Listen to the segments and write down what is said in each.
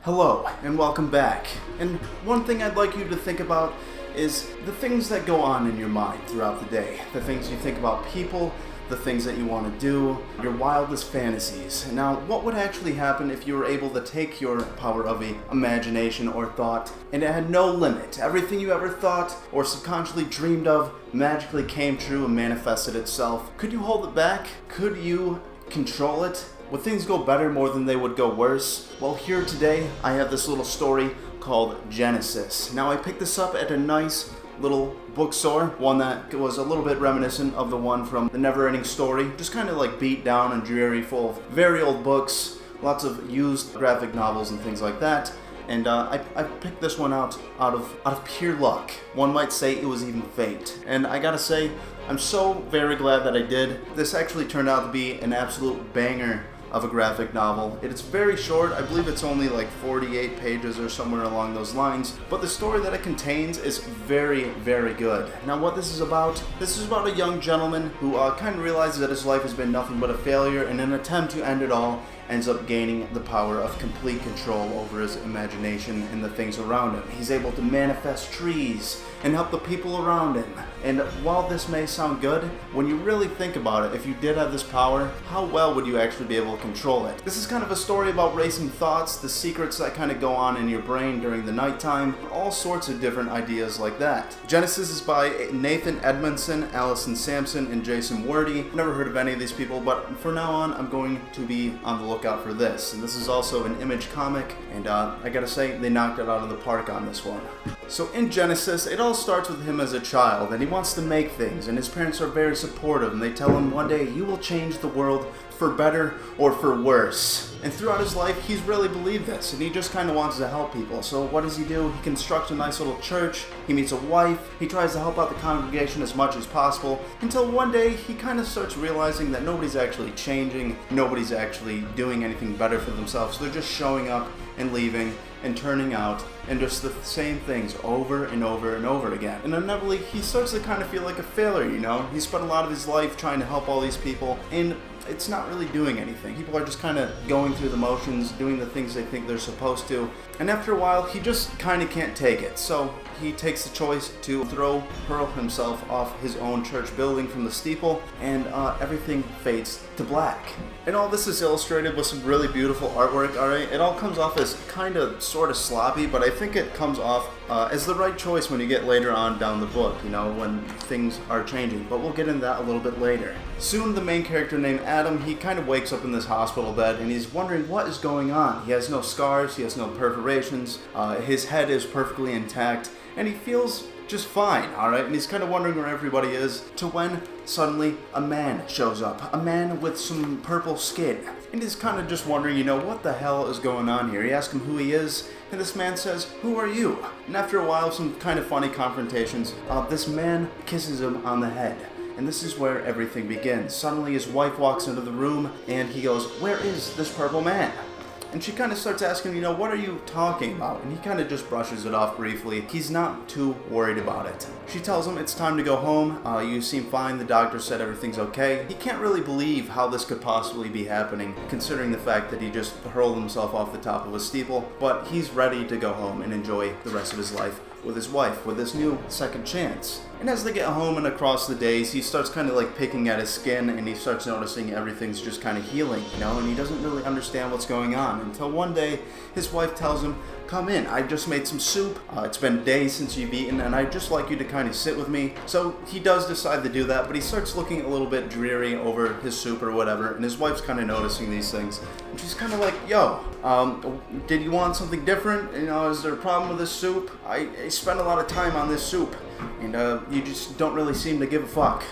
Hello, and welcome back. And one thing I'd like you to think about is the things that go on in your mind throughout the day. The things you think about people, the things that you want to do, your wildest fantasies. Now, what would actually happen if you were able to take your power of imagination or thought and it had no limit? Everything you ever thought or subconsciously dreamed of magically came true and manifested itself. Could you hold it back? Could you control it? Would things go better more than they would go worse? Well, here today, I have this little story called Genesis. Now, I picked this up at a nice little bookstore, one that was a little bit reminiscent of the one from The Never-Ending Story, just kind of like beat down and dreary, full of very old books, lots of used graphic novels and things like that. And I picked this one out of pure luck. One might say it was even fate. And I gotta say, I'm so very glad that I did. This actually turned out to be an absolute banger of a graphic novel. It's very short. I believe it's only like 48 pages or somewhere along those lines, but the story that it contains is very, very good. Now, what this is about a young gentleman who kind of realizes that his life has been nothing but a failure, and in an attempt to end it all, ends up gaining the power of complete control over his imagination and the things around him. He's able to manifest trees and help the people around him. And while this may sound good, when you really think about it, if you did have this power, how well would you actually be able to control it? This is kind of a story about racing thoughts, the secrets that kind of go on in your brain during the nighttime, all sorts of different ideas like that. Genesis is by Nathan Edmondson, Allison Sampson, and Jason Wordy. Never heard of any of these people, but from now on, I'm going to be on the lookout for this. And this is also an Image comic, and I gotta say, they knocked it out of the park on this one. So in Genesis, it all starts with him as a child, and he wants to make things, and his parents are very supportive, and they tell him one day, you will change the world for better or for worse. And throughout his life, he's really believed this, and he just kind of wants to help people. So what does he do? He constructs a nice little church, he meets a wife, he tries to help out the congregation as much as possible, until one day he kind of starts realizing that nobody's actually changing, nobody's actually doing anything better for themselves. They're just showing up and leaving and turning out and just the same things over and over and over again. And inevitably, he starts to kind of feel like a failure, you know? He spent a lot of his life trying to help all these people, and it's not really doing anything. People are just kind of going through the motions, doing the things they think they're supposed to. And after a while, he just kind of can't take it. So he takes the choice to hurl himself off his own church building from the steeple, and everything fades to black. And all this is illustrated with some really beautiful artwork, alright? It all comes off as kind of sort of sloppy, but I think it comes off as the right choice when you get later on down the book, you know, when things are changing. But we'll get into that a little bit later. Soon, the main character named Adam, he kind of wakes up in this hospital bed, and he's wondering what is going on. He has no scars, he has no perforations, his head is perfectly intact, and he feels just fine, alright? And he's kind of wondering where everybody is, to when suddenly a man shows up. A man with some purple skin. And he's kind of just wondering, you know, what the hell is going on here? He asks him who he is, and this man says, who are you? And after a while, some kind of funny confrontations, this man kisses him on the head. And this is where everything begins. Suddenly his wife walks into the room, and he goes, where is this purple man? And she kind of starts asking, you know, what are you talking about? And he kind of just brushes it off briefly. He's not too worried about it. She tells him it's time to go home. You seem fine. The doctor said everything's okay. He can't really believe how this could possibly be happening, considering the fact that he just hurled himself off the top of a steeple. But he's ready to go home and enjoy the rest of his life with his wife, with this new second chance. And as they get home and across the days, he starts kind of like picking at his skin, and he starts noticing everything's just kind of healing, you know, and he doesn't really understand what's going on until one day his wife tells him, come in, I just made some soup, it's been days since you've eaten, and I'd just like you to kind of sit with me. So he does decide to do that, but he starts looking a little bit dreary over his soup or whatever, and his wife's kind of noticing these things, and she's kind of like, yo, did you want something different? You know, is there a problem with this soup? I spent a lot of time on this soup, and you just don't really seem to give a fuck.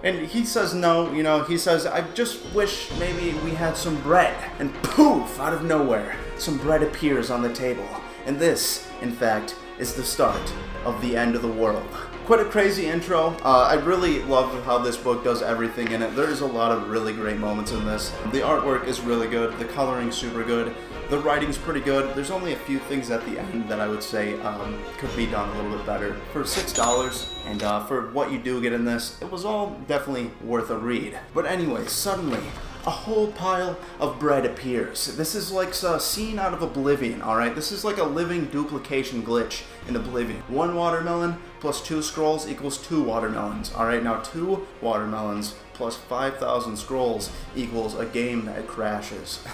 And he says no, you know, he says, I just wish maybe we had some bread. And poof, out of nowhere, some bread appears on the table. And this, in fact, is the start of the end of the world. Quite a crazy intro. I really love how this book does everything in it. There's a lot of really great moments in this. The artwork is really good, the coloring's super good, the writing's pretty good. There's only a few things at the end that I would say could be done a little bit better. For $6, and for what you do get in this, it was all definitely worth a read. But anyway, suddenly, a whole pile of bread appears. This is like a scene out of Oblivion, alright? This is like a living duplication glitch in Oblivion. 1 watermelon plus 2 scrolls equals 2 watermelons. Alright, now 2 watermelons plus 5,000 scrolls equals a game that crashes.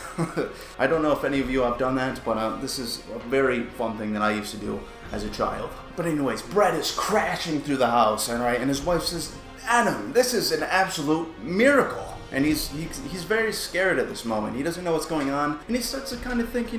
I don't know if any of you have done that, but this is a very fun thing that I used to do as a child. But anyways, bread is crashing through the house, alright? And his wife says, Adam, this is an absolute miracle. And he's very scared at this moment. He doesn't know what's going on. And he starts to kind of think,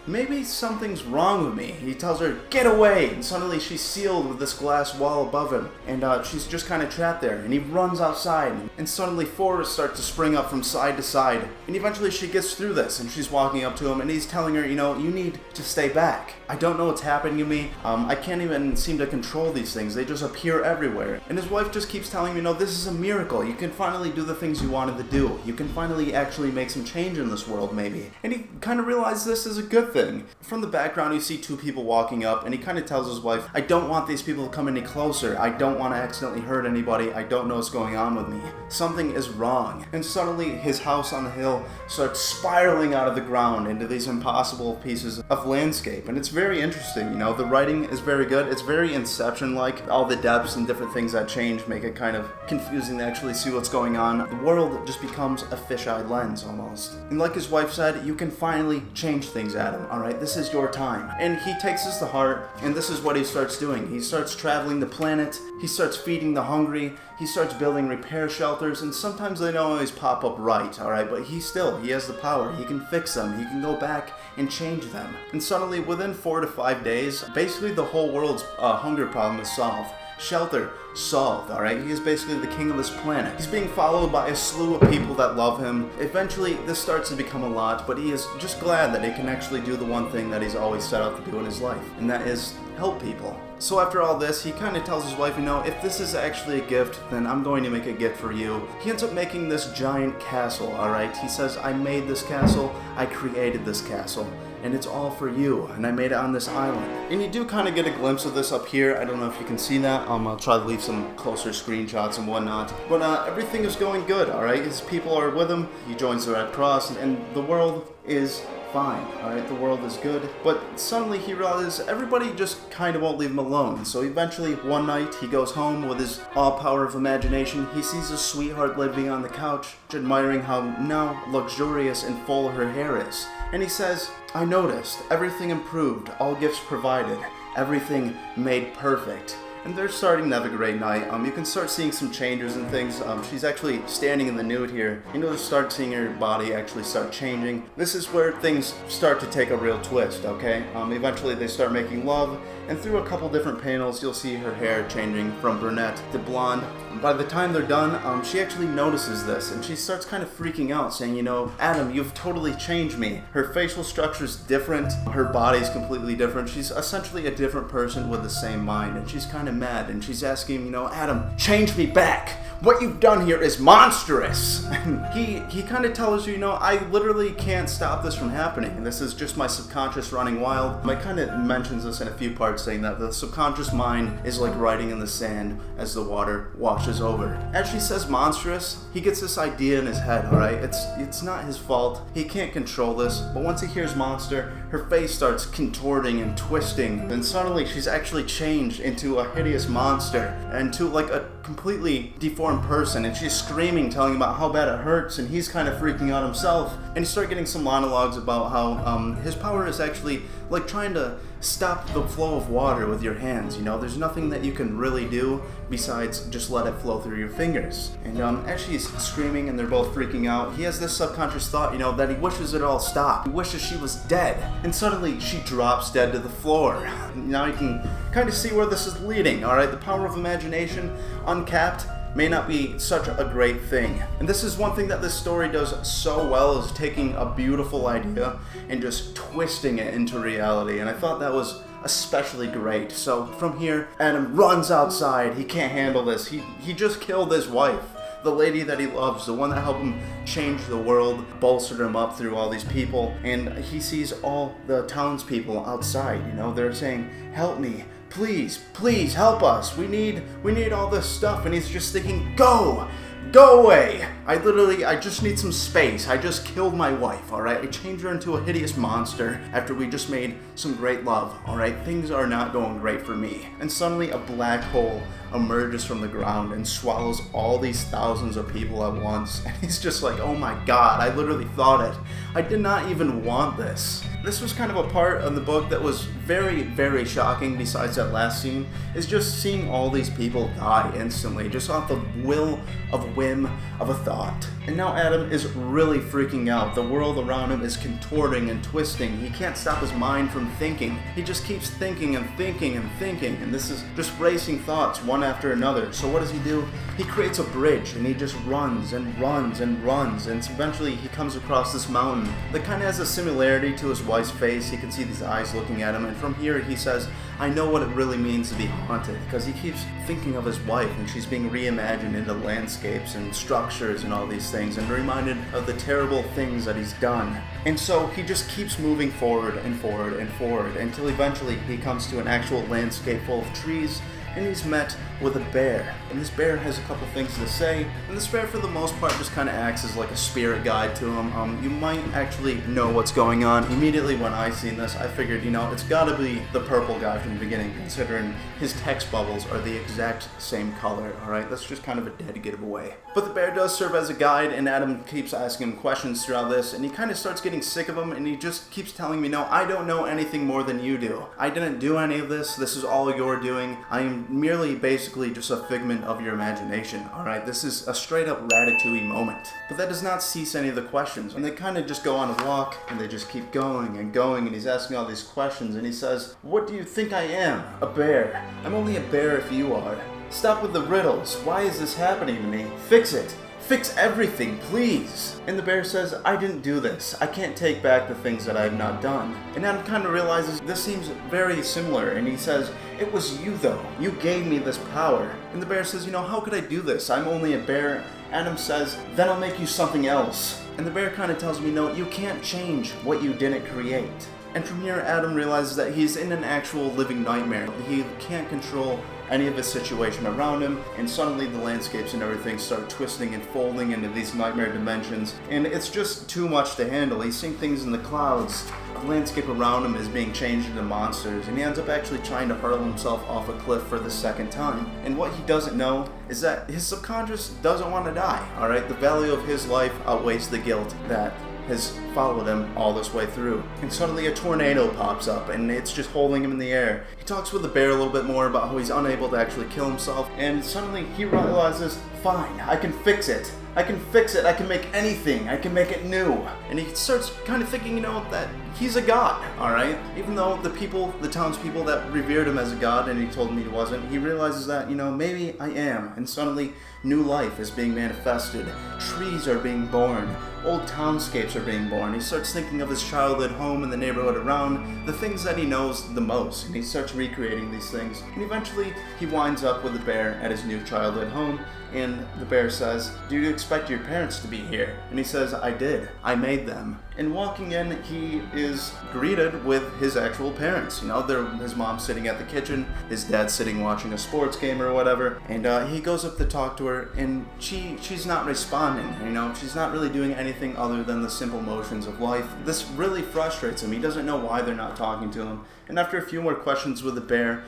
maybe something's wrong with me. He tells her, get away. And suddenly she's sealed with this glass wall above him. And she's just kind of trapped there. And he runs outside. And suddenly forests start to spring up from side to side. And eventually she gets through this. And she's walking up to him. And he's telling her, you need to stay back. I don't know what's happening to me. I can't even seem to control these things. They just appear everywhere. And his wife just keeps telling him, this is a miracle. You can finally do the things you wanted to do. You can finally actually make some change in this world, maybe. And he kind of realizes this is a good thing. From the background, you see 2 people walking up, and he kind of tells his wife, I don't want these people to come any closer. I don't want to accidentally hurt anybody. I don't know what's going on with me. Something is wrong. And suddenly, his house on the hill starts spiraling out of the ground into these impossible pieces of landscape. And it's very interesting, the writing is very good. It's very Inception-like. All the depths and different things that change make it kind of confusing to actually see what's going on. The world just becomes a fisheye lens almost. And like his wife said, you can finally change things, Adam, alright? This is your time. And he takes this to heart, and this is what he starts doing. He starts traveling the planet, he starts feeding the hungry, he starts building repair shelters, and sometimes they don't always pop up right, alright? But he has the power. He can fix them, he can go back and change them. And suddenly, within 4 to 5 days, basically the whole world's hunger problem is solved. Shelter solved, alright? He is basically the king of this planet. He's being followed by a slew of people that love him. Eventually, this starts to become a lot, but he is just glad that he can actually do the one thing that he's always set out to do in his life, and that is help people. So after all this, he kind of tells his wife, if this is actually a gift, then I'm going to make a gift for you. He ends up making this giant castle, alright? He says, I made this castle, I created this castle, and it's all for you, and I made it on this island. And you do kind of get a glimpse of this up here. I don't know if you can see that. I'll try to leave some closer screenshots and whatnot. But everything is going good, alright? His people are with him. He joins the Red Cross, and the world is fine, alright? The world is good. But suddenly he realizes everybody just kind of won't leave him alone. So eventually, one night, he goes home with his all-power of imagination. He sees his sweetheart living on the couch, admiring how now luxurious and full her hair is. And he says, I noticed, everything improved, all gifts provided, everything made perfect. And they're starting to have a great night. You can start seeing some changes and things. She's actually standing in the nude here. You'll start seeing her body actually start changing. This is where things start to take a real twist, okay? Eventually they start making love, and through a couple different panels, you'll see her hair changing from brunette to blonde. By the time they're done, she actually notices this, and she starts kind of freaking out, saying, Adam, you've totally changed me. Her facial structure's different. Her body's completely different. She's essentially a different person with the same mind, and she's kind of mad, and she's asking, Adam, change me back. What you've done here is monstrous. And he kind of tells you, I literally can't stop this from happening. This is just my subconscious running wild. I kind of mentions this in a few parts, saying that the subconscious mind is like writing in the sand as the water washes over. As she says monstrous, he gets this idea in his head, alright? It's not his fault. He can't control this. But once he hears monster, her face starts contorting and twisting. Then suddenly she's actually changed into a hideous monster, and to like a completely deformed person, and she's screaming, telling him about how bad it hurts, and he's kind of freaking out himself. And you start getting some monologues about how his power is actually like trying to stop the flow of water with your hands. There's nothing that you can really do besides just let it flow through your fingers. And as she's screaming and they're both freaking out, he has this subconscious thought, that he wishes it all stopped. He wishes she was dead. And suddenly she drops dead to the floor. Now you can kind of see where this is leading, alright? The power of imagination, uncapped, may not be such a great thing. And this is one thing that this story does so well, is taking a beautiful idea and just twisting it into reality. And I thought that was especially great. So from here, Adam runs outside. He can't handle this. He just killed his wife, the lady that he loves, the one that helped him change the world, bolstered him up through all these people. And he sees all the townspeople outside, they're saying, help me. Please help us. We need all this stuff. And he's just thinking, go Go away! I just need some space. I just killed my wife, alright? I changed her into a hideous monster after we just made some great love, alright? Things are not going great for me. And suddenly a black hole emerges from the ground and swallows all these thousands of people at once. And he's just like, oh my god, I literally thought it. I did not even want this. This was kind of a part of the book that was very, very shocking besides that last scene, is just seeing all these people die instantly, just off the whim of a thought. And now Adam is really freaking out. The world around him is contorting and twisting. He can't stop his mind from thinking. He just keeps thinking and thinking and thinking, and this is just racing thoughts one after another. So what does he do? He creates a bridge, and he just runs and runs and runs, and eventually he comes across this mountain that kind of has a similarity to his wife's face. He can see these eyes looking at him, and from here he says, I know what it really means to be haunted, because he keeps thinking of his wife, and she's being reimagined into landscapes and structures and all these things, and reminded of the terrible things that he's done. And so he just keeps moving forward and forward and forward until eventually he comes to an actual landscape full of trees, and he's met with a bear. And this bear has a couple things to say, and this bear for the most part just kind of acts as like a spirit guide to him. You might actually know what's going on. Immediately when I seen this, I figured, it's gotta be the purple guy from the beginning, considering his text bubbles are the exact same color, alright? That's just kind of a dead giveaway. But the bear does serve as a guide, and Adam keeps asking him questions throughout this, and he kind of starts getting sick of him, and he just keeps telling me, no, I don't know anything more than you do. I didn't do any of this. This is all you're doing. I am merely basically just a figment of your imagination, alright? This is a straight up Ratatouille moment. But that does not cease any of the questions, and they kind of just go on a walk, and they just keep going and going, and he's asking all these questions, and he says, what do you think I am? A bear. I'm only a bear if you are. Stop with the riddles. Why is this happening to me? Fix it. Fix everything, please. And the bear says, I didn't do this. I can't take back the things that I have not done. And Adam kind of realizes this seems very similar, and he says, it was you though. You gave me this power. And the bear says, how could I do this? I'm only a bear. Adam says, then I'll make you something else. And the bear kind of tells me, no, you can't change what you didn't create. And from here, Adam realizes that he's in an actual living nightmare. He can't control any of his situation around him, and suddenly the landscapes and everything start twisting and folding into these nightmare dimensions, and it's just too much to handle. He's seeing things in the clouds. The landscape around him is being changed into monsters, and he ends up actually trying to hurl himself off a cliff for the second time. And what he doesn't know is that his subconscious doesn't want to die, alright? The value of his life outweighs the guilt that has followed him all this way through. And suddenly a tornado pops up, and it's just holding him in the air. He talks with the bear a little bit more about how he's unable to actually kill himself, and suddenly he realizes, fine, I can fix it. I can fix it. I can make anything. I can make it new. And he starts kind of thinking, that he's a god, alright? Even though the townspeople that revered him as a god, and he told me he wasn't, he realizes that, maybe I am. And suddenly, new life is being manifested. Trees are being born. Old townscapes are being born. He starts thinking of his childhood home and the neighborhood around, the things that he knows the most, and he starts recreating these things. And eventually, he winds up with the bear at his new childhood home, and the bear says, do you expect your parents to be here? And he says, I did. I made them. And walking in, he is greeted with his actual parents. His mom's sitting at the kitchen, his dad's sitting watching a sports game or whatever, and he goes up to talk to her, and she's not responding. She's not really doing anything other than the simple motions of life. This really frustrates him. He doesn't know why they're not talking to him. And after a few more questions with the bear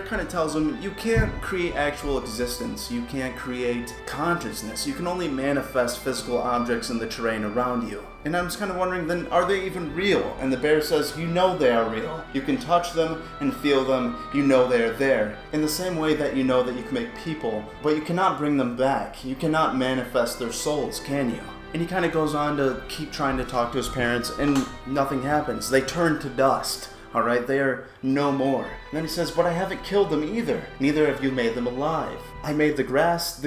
kind of tells him, you can't create actual existence. You can't create consciousness. You can only manifest physical objects in the terrain around you. And I'm just kind of wondering, then, are they even real? And the bear says, they are real. You can touch them and feel them. They are there. In the same way that that you can make people, but you cannot bring them back. You cannot manifest their souls, can you? And he kind of goes on to keep trying to talk to his parents, and nothing happens. They turn to dust. Alright, they are no more. And then he says, but I haven't killed them either. Neither have you made them alive. I made the grass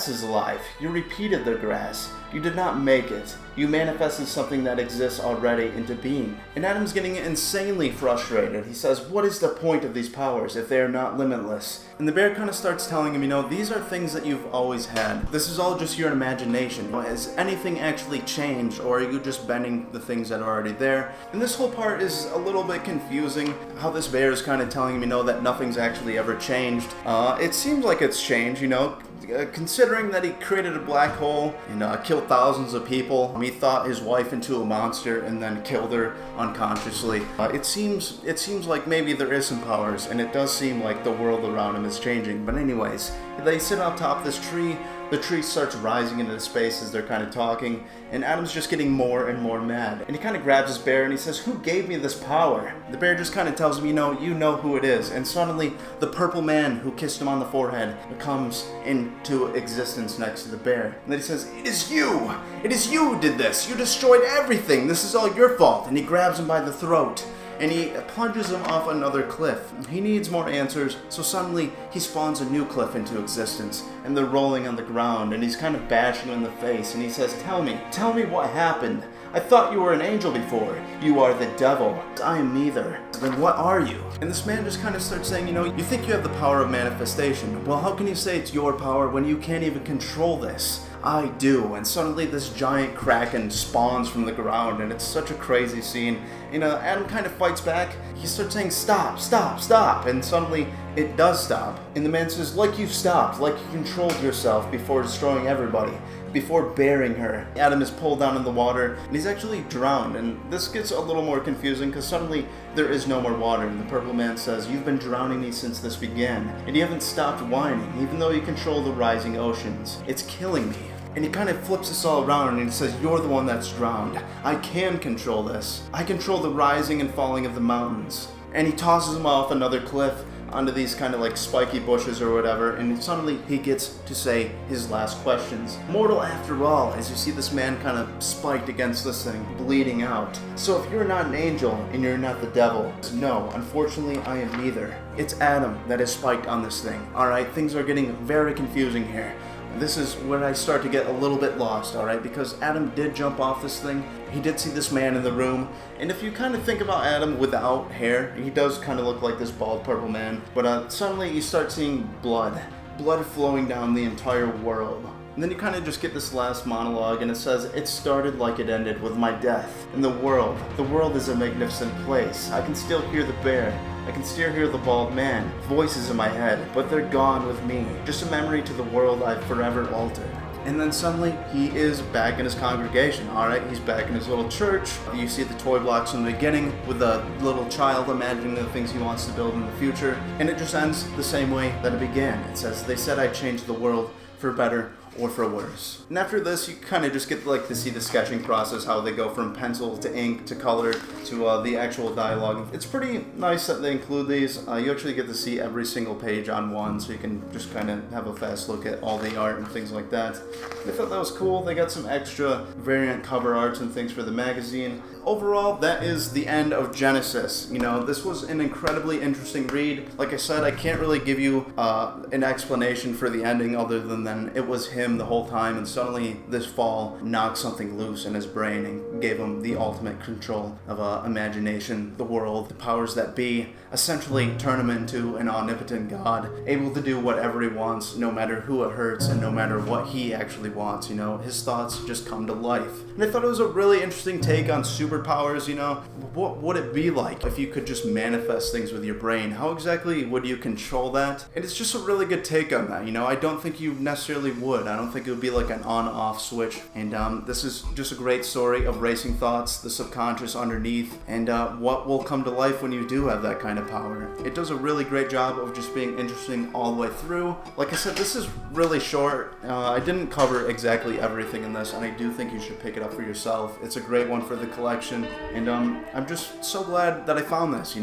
is alive. You repeated the grass. You did not make it. You manifested something that exists already into being. And Adam's getting insanely frustrated. He says, what is the point of these powers if they are not limitless? And the bear kind of starts telling him, these are things that you've always had. This is all just your imagination. Has anything actually changed, or are you just bending the things that are already there? And this whole part is a little bit confusing, how this bear is kind of telling him, that nothing's actually ever changed. It seems like it's changed, considering that he created a black hole and killed thousands of people. He thought his wife into a monster and then killed her unconsciously. It seems like maybe there is some powers, and it does seem like the world around him is changing. But anyways, they sit on top of this tree. The tree starts rising into space as they're kind of talking, and Adam's just getting more and more mad. And he kind of grabs his bear and he says, who gave me this power? The bear just kind of tells him, you know who it is. And suddenly, the purple man who kissed him on the forehead comes into existence next to the bear. And then he says, it is you! It is you who did this! You destroyed everything! This is all your fault! And he grabs him by the throat. And he plunges him off another cliff. He needs more answers, so suddenly he spawns a new cliff into existence, and they're rolling on the ground, and he's kind of bashing him in the face, and he says, tell me what happened. I thought you were an angel before. You are the devil. I am neither. Then what are you? And this man just kind of starts saying, you think you have the power of manifestation. Well, how can you say it's your power when you can't even control this? I do. And suddenly this giant kraken spawns from the ground, and it's such a crazy scene. Adam kind of fights back. He starts saying, stop, stop, stop. And suddenly it does stop. And the man says, like you've stopped, like you controlled yourself before destroying everybody, before burying her. Adam is pulled down in the water, and he's actually drowned. And this gets a little more confusing because suddenly there is no more water. And the purple man says, you've been drowning me since this began, and you haven't stopped whining, even though you control the rising oceans. It's killing me. And he kind of flips this all around and he says, you're the one that's drowned. I can control this. I control the rising and falling of the mountains. And he tosses him off another cliff onto these kind of like spiky bushes or whatever, and suddenly he gets to say his last questions. Mortal after all, as you see this man kind of spiked against this thing, bleeding out. So if you're not an angel and you're not the devil, no, unfortunately I am neither. It's Adam that is spiked on this thing. Alright, things are getting very confusing here. This is when I start to get a little bit lost, alright? Because Adam did jump off this thing. He did see this man in the room. And if you kind of think about Adam without hair, he does kind of look like this bald purple man. But suddenly you start seeing blood. Blood flowing down the entire world. And then you kind of just get this last monologue, and it says, it started like it ended with my death. In the world is a magnificent place. I can still hear the bear. I can still hear the bald man. Voices in my head, but they're gone with me. Just a memory to the world I've forever altered. And then suddenly, he is back in his congregation, alright? He's back in his little church. You see the toy blocks in the beginning with a little child imagining the things he wants to build in the future. And it just ends the same way that it began. It says, they said I'd change the world for better or for worse. And after this, you kind of just get to see the sketching process, how they go from pencil to ink to color to the actual dialogue. It's pretty nice that they include these. You actually get to see every single page on one, so you can just kind of have a fast look at all the art and things like that. I thought that was cool. They got some extra variant cover arts and things for the magazine. Overall, that is the end of Genesis. This was an incredibly interesting read. Like I said, I can't really give you an explanation for the ending other than it was him the whole time, and suddenly this fall knocked something loose in his brain and gave him the ultimate control of imagination, the world, the powers that be, essentially turn him into an omnipotent god, able to do whatever he wants, no matter who it hurts and no matter what he actually wants. His thoughts just come to life. And I thought it was a really interesting take on superpowers. What would it be like if you could just manifest things with your brain? How exactly would you control that? And it's just a really good take on that. I don't think you necessarily would. I don't think it would be like an on-off switch. And this is just a great story of racing thoughts, the subconscious underneath, and what will come to life when you do have that kind of power. It does a really great job of just being interesting all the way through. Like I said, this is really short. I didn't cover exactly everything in this, and I do think you should pick it up for yourself. It's a great one for the collection, and I'm just so glad that I found this.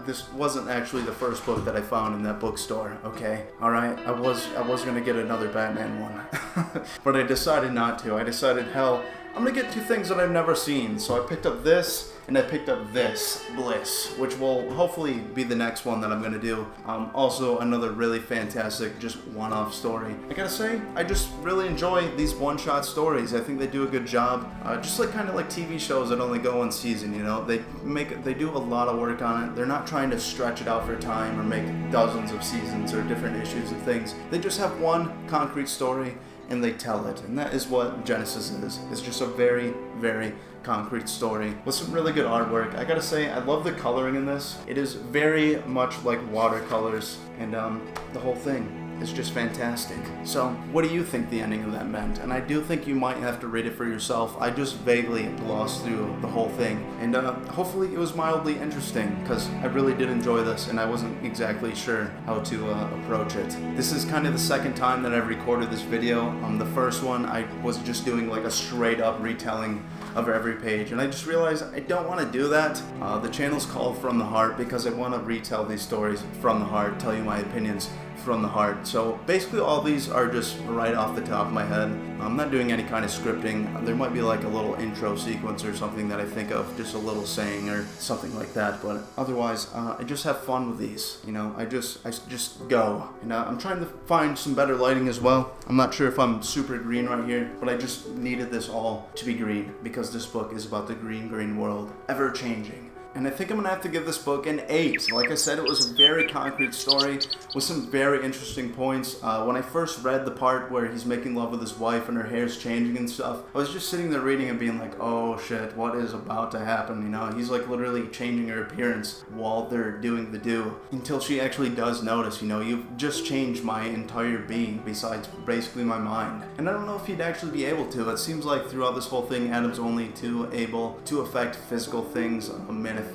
This wasn't actually the first book that I found in that bookstore. Okay, all right. I was gonna get another Batman one, but I decided not to. I decided, hell, I'm gonna get two things that I've never seen. So I picked up this and I picked up this, Bliss, which will hopefully be the next one that I'm going to do. Also another really fantastic, just one-off story. I gotta say, I just really enjoy these one-shot stories. I think they do a good job, just like kind of like TV shows that only go one season, you know? They do a lot of work on it. They're not trying to stretch it out for time or make dozens of seasons or different issues of things. They just have one concrete story and they tell it, and that is what Genesis is. It's just a very, very concrete story with some really good artwork. I gotta say, I love the coloring in this. It is very much like watercolors, and the whole thing is just fantastic. So, what do you think the ending of that meant? And I do think you might have to read it for yourself. I just vaguely glossed through the whole thing, and hopefully it was mildly interesting, because I really did enjoy this, and I wasn't exactly sure how to approach it. This is kind of the second time that I've recorded this video. The first one, I was just doing like a straight up retelling of every page, and I just realized I don't want to do that. The channel's called From the Heart because I want to retell these stories from the heart, tell you my opinions from the heart. So basically all these are just right off the top of my head. I'm not doing any kind of scripting. There might be like a little intro sequence or something that I think of, just a little saying or something like that, but otherwise I just have fun with these, you know. I just go, and I'm trying to find some better lighting as well. I'm not sure if I'm super green right here, but I just needed this all to be green because this book is about the green world, ever changing. And I think I'm gonna have to give this book an 8. Like I said, it was a very concrete story with some very interesting points. When I first read the part where he's making love with his wife and her hair's changing and stuff, I was just sitting there reading and being like, oh shit, what is about to happen? You know, he's like literally changing her appearance while they're doing the do, until she actually does notice, you know, you've just changed my entire being besides basically my mind. And I don't know if he'd actually be able to. It seems like throughout this whole thing, Adam's only able to affect physical things, manifest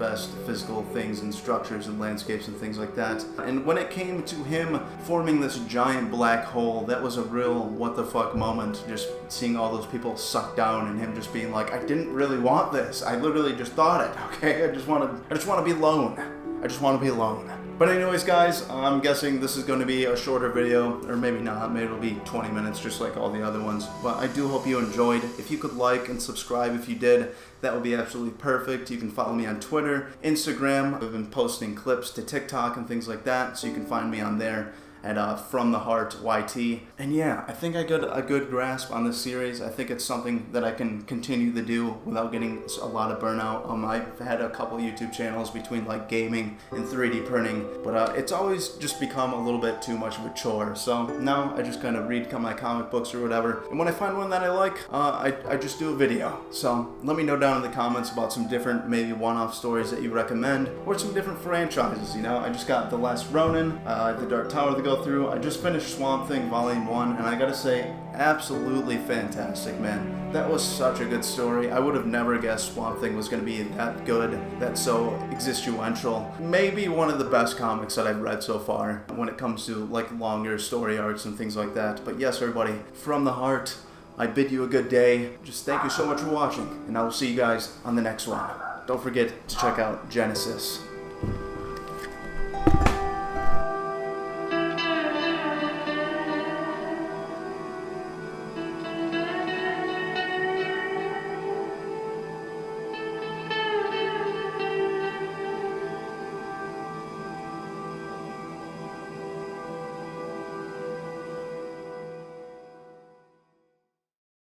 physical things and structures and landscapes and things like that. And when it came to him forming this giant black hole, that was a real what the fuck moment, just seeing all those people sucked down and him just being like, I didn't really want this. I literally just thought it, okay? I just want to be alone. I just want to be alone. But anyways, guys, I'm guessing this is going to be a shorter video, or maybe not. Maybe it'll be 20 minutes just like all the other ones. But I do hope you enjoyed. If you could like and subscribe if you did, that would be absolutely perfect. You can follow me on Twitter, Instagram. I've been posting clips to TikTok and things like that, so you can find me on there at From the Heart YT. And yeah, I think I got a good grasp on this series. I think it's something that I can continue to do without getting a lot of burnout. I've had a couple YouTube channels between like gaming and 3D printing, but it's always just become a little bit too much of a chore. So now I just kind of read my comic books or whatever, and when I find one that I like, I just do a video. So let me know down in the comments about some different maybe one-off stories that you recommend, or some different franchises, you know. I just got The Last Ronin, The Dark Tower to go through. I just finished Swamp Thing Volume 1, and I gotta say, absolutely fantastic, man. That was such a good story. I would have never guessed Swamp Thing was gonna be that good, that's so existential. Maybe one of the best comics that I've read so far when it comes to like longer story arcs and things like that. But yes, everybody, from the heart, I bid you a good day. Just thank you so much for watching, and I will see you guys on the next one. Don't forget to check out Genesis.